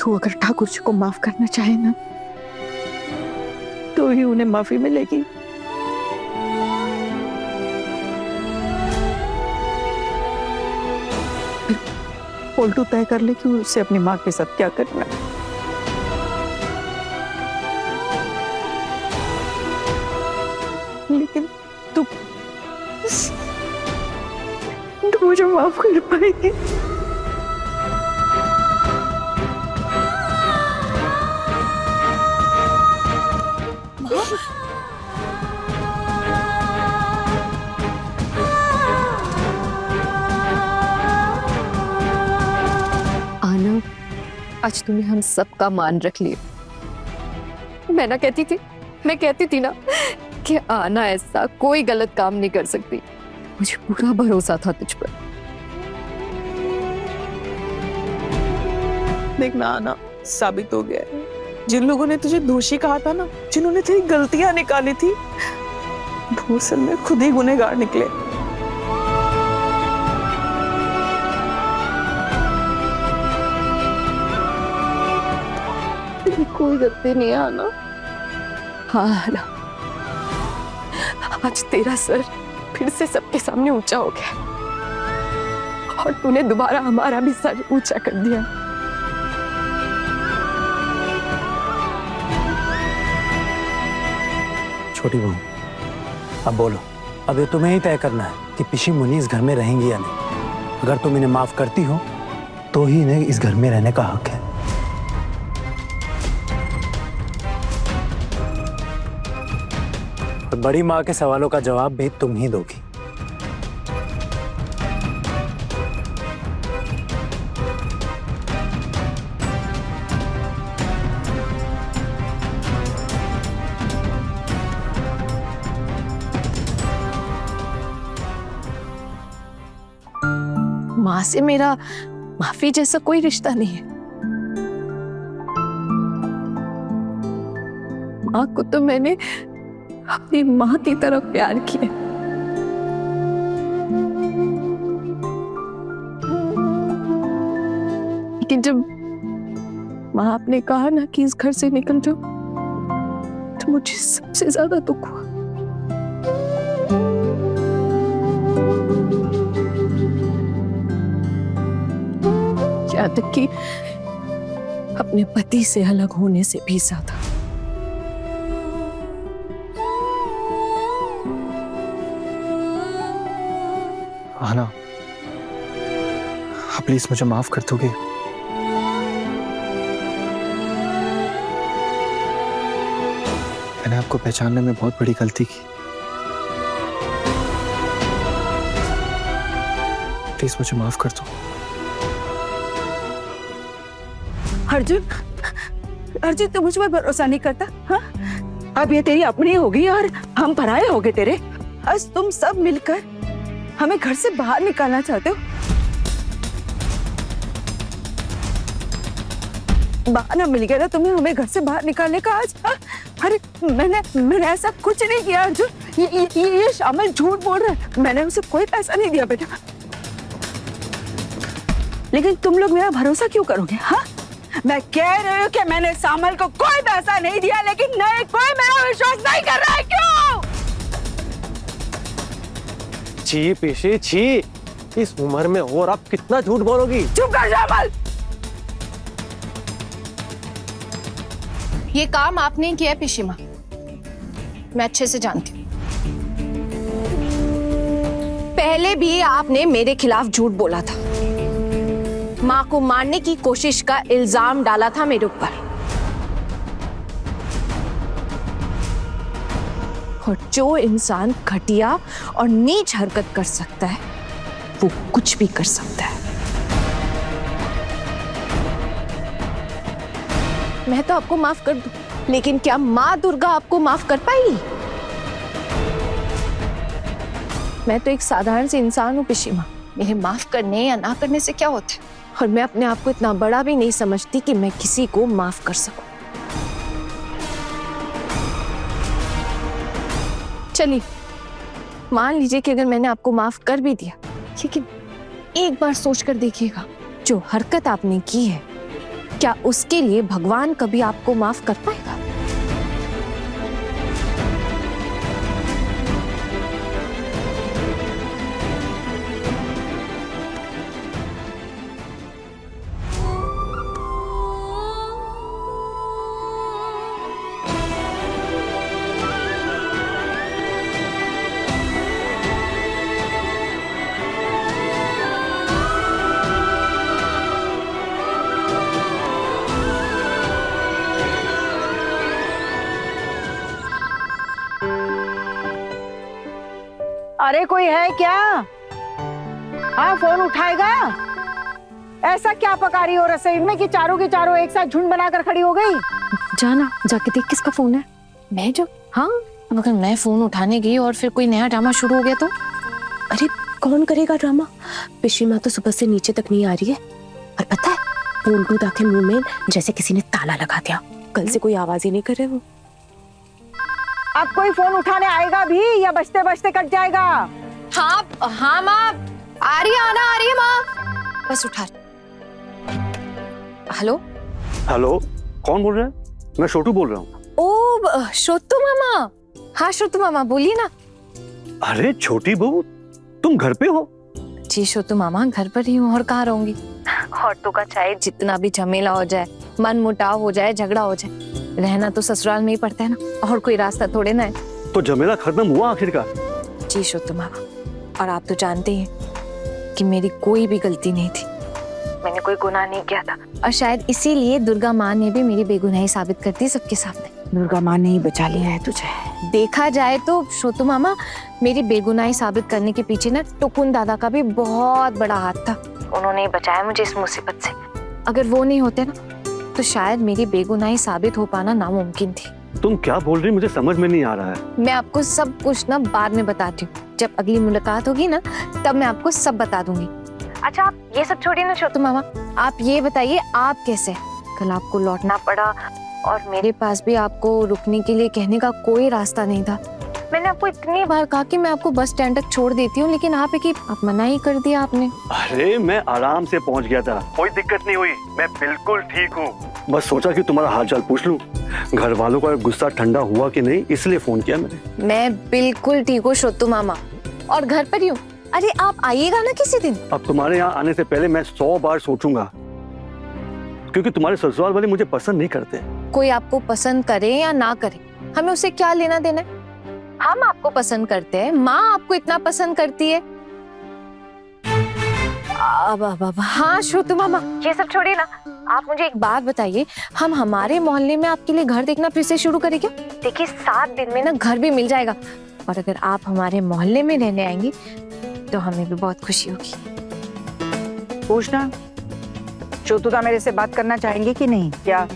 तू अगर ठाकुर जी को माफ करना चाहे ना तो ही उन्हें माफी मिलेगी। फिर पलटू तय कर ले कि उसे अपनी माँ के साथ क्या करना है। लेकिन तू मुझे माफ कर पाएगी? आना, आज तूने हम सबका मान रख लिया। मैं कहती थी ना कि आना ऐसा कोई गलत काम नहीं कर सकती। मुझे पूरा भरोसा था तुझ पर। देखना आना, साबित हो गया है। जिन लोगों ने तुझे दोषी कहा था ना, जिन्होंने तेरी गलतियां निकाली थी, वो असल में खुद ही गुनहगार निकले। तेरी कोई गलती नहीं है आना। हाँ आना, आज तेरा सर फिर से सबके सामने ऊंचा हो गया और तूने दोबारा हमारा भी सर ऊंचा कर दिया। छोटी बहू, अब बोलो, अब ये तुम्हें ही तय करना है कि पिशी मुन्नी इस घर में रहेंगी या नहीं। अगर तुम इन्हें माफ करती हो तो ही इन्हें इस घर में रहने का हक है। और बड़ी माँ के सवालों का जवाब भी तुम ही दोगी। माँ से मेरा माफी जैसा कोई रिश्ता नहीं है। माँ को तो मैंने अपनी माँ की तरह प्यार किया। लेकिन जब माँ आपने कहा ना कि इस घर से निकल जाओ, तो मुझे सबसे ज्यादा दुख हुआ। यहाँ तक कि अपने पति से अलग होने से भी ज्यादा। आना, आप प्लीज मुझे माफ कर दोगे? मैंने आपको पहचानने में बहुत बड़ी गलती की। प्लीज मुझे माफ कर दो। अर्जुन, अर्जुन तू मुझ पर भरोसा नहीं करता? हाँ, अब ये तेरी अपनी होगी और हम पराये हो गए तेरे। आज तुम सब मिलकर हमें घर से बाहर निकालना चाहते हो। बहाना मिल गया ना तुम्हें हमें घर से बाहर निकालने का आज। हाँ? अरे मैंने ऐसा कुछ नहीं किया अर्जुन। ये शामिल झूठ बोल रहा है। मैंने उसे कोई पैसा नहीं दिया बेटा। लेकिन तुम लोग मेरा भरोसा क्यों करोगे? हाँ, मैं कह रही हूँ कि मैंने सामल को कोई पैसा नहीं दिया, लेकिन नहीं, कोई मेरा विश्वास नहीं कर रहा है। क्यों? छी पिशी छी, इस उम्र में और आप कितना झूठ बोलोगी? चुप कर शामिल। ये काम आपने किया है पिशीमा, मैं अच्छे से जानती हूँ। पहले भी आपने मेरे खिलाफ झूठ बोला था। माँ को मारने की कोशिश का इल्जाम डाला था मेरे ऊपर। और जो इंसान घटिया और नीच हरकत कर सकता है, वो कुछ भी कर सकता है। मैं तो आपको माफ कर दूं, लेकिन क्या माँ दुर्गा आपको माफ कर पाएगी? मैं तो एक साधारण सी इंसान हूँ पिशीमा। मेरे माफ करने या ना करने से क्या होता है? और मैं अपने आप को इतना बड़ा भी नहीं समझती कि मैं किसी को माफ कर सकूं। चलिए, मान लीजिए कि अगर मैंने आपको माफ कर भी दिया, लेकिन एक बार सोच कर देखिएगा, जो हरकत आपने की है, क्या उसके लिए भगवान कभी आपको माफ कर पाएगा? अरे कोई है क्या? हाँ, फोन उठाएगा? ऐसा क्या पका रही हो रसोई में कि चारों की चारों एक साथ झुंड बनाकर खड़ी हो गई? जाना जाके देख किसका फोन है। मैं जो हाँ, अगर मैं फोन उठाने गई और फिर कोई नया ड्रामा शुरू हो गया तो? अरे कौन करेगा ड्रामा? पिछली माँ तो सुबह से नीचे तक नहीं आ रही है। और पता है, फोन को उठा के मुंह में जैसे किसी ने ताला लगा दिया। कल से कोई आवाज ही नहीं कर रहे वो। अब कोई फोन उठाने आएगा भी या बजते बजते कट जाएगा? हाँ माँ, आ रही है, आना आ रही है माँ, बस उठा। हेलो हेलो, कौन बोल रहा है? मैं छोटू बोल रहा हूँ। ओ श्रोतु मामा। हाँ श्रोतु मामा, बोलिए ना। अरे छोटी बहू, तुम घर पे हो? जी श्रोतु मामा, घर पर ही हूँ, और कहाँ रहूंगी। औरतों का चाहे जितना भी झमेला हो जाए, मन मुटाव हो जाए, झगड़ा हो जाए, रहना तो ससुराल में ही पड़ता है ना, और कोई रास्ता थोड़े ना है। तो झमेला खत्म हुआ आखिरकार? जी श्रोतु मामा, और आप तो जानते ही हैं कि मेरी कोई भी गलती नहीं थी, मैंने कोई गुनाह नहीं किया था, और शायद इसीलिए दुर्गा माँ ने भी मेरी बेगुनाही साबित कर दी सबके सामने। दुर्गा माँ ने ही बचा लिया है तुझे। देखा जाए तो श्रोतु मामा, मेरी बेगुनाही साबित करने के पीछे ना टुकुन दादा का भी बहुत बड़ा हाथ था। उन्होंने ही बचाया मुझे इस मुसीबत से। अगर वो नहीं होते ना, तो शायद मेरी बेगुनाही साबित हो पाना नामुमकिन थी। तुम क्या बोल रही, मुझे समझ में नहीं आ रहा है। मैं आपको सब कुछ ना बाद में बताती हूँ, जब अगली मुलाकात होगी ना, तब मैं आपको सब बता दूंगी। अच्छा आप ये सब छोड़िए ना श्रोतु मामा, आप ये बताइए आप कैसे? कल आपको लौटना पड़ा और मेरे पास भी आपको रुकने के लिए कहने का कोई रास्ता नहीं था। मैंने आपको इतनी बार कहा कि मैं आपको बस स्टैंड तक छोड़ देती हूँ, लेकिन आप मना ही कर दिया आपने। अरे मैं आराम से पहुंच गया था, कोई दिक्कत नहीं हुई, मैं बिल्कुल ठीक हूँ। बस सोचा कि तुम्हारा हालचाल पूछ लूं। घर वालों का गुस्सा ठंडा हुआ कि नहीं, इसलिए फोन किया मैंने। मैं बिल्कुल ठीक हूँ श्रोतु मामा, और घर पर ही हूँ। अरे आप आइएगा ना किसी दिन। अब तुम्हारे यहाँ आने से पहले मैं 100 बार सोचूंगा, क्योंकि तुम्हारे ससुराल वाले मुझे पसंद नहीं करते। कोई आपको पसंद करे या ना करे, हमें उसे क्या लेना देना है? हम आपको पसंद करते हैं, माँ आपको इतना पसंद करती है। अब हाँ श्रोतु मामा, ये सब छोड़िए ना, आप मुझे एक बात बताइए, हम हमारे मोहल्ले में आपके लिए घर देखना फिर से शुरू करें क्या? देखिए 7 दिन में ना घर भी मिल जाएगा, और अगर आप हमारे मोहल्ले में रहने आएंगी तो हमें भी बहुत खुशी होगी। पूछना, श्रोतुदा मेरे से बात करना चाहेंगे कि नहीं? क्या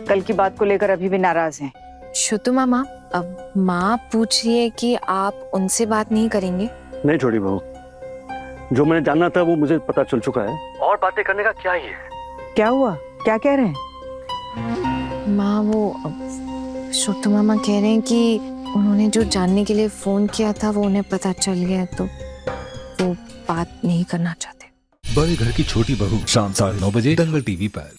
कल की बात को लेकर अभी भी नाराज हैं? श्रोतु मामा, अब माँ पूछ रही है कि आप उनसे बात नहीं करेंगे? नहीं छोटी बहू, जो मैंने जानना था वो मुझे पता चल चुका है, और बातें करने का क्या ही है। क्या हुआ, क्या कह रहे हैं? माँ वो श्रोतु मामा कह रहे हैं कि उन्होंने जो जानने के लिए फोन किया था वो उन्हें पता चल गया, तो वो बात नहीं करना चाहते। बड़े घर की छोटी बहू, शाम 9:30 बजे दंगल टीवी पर।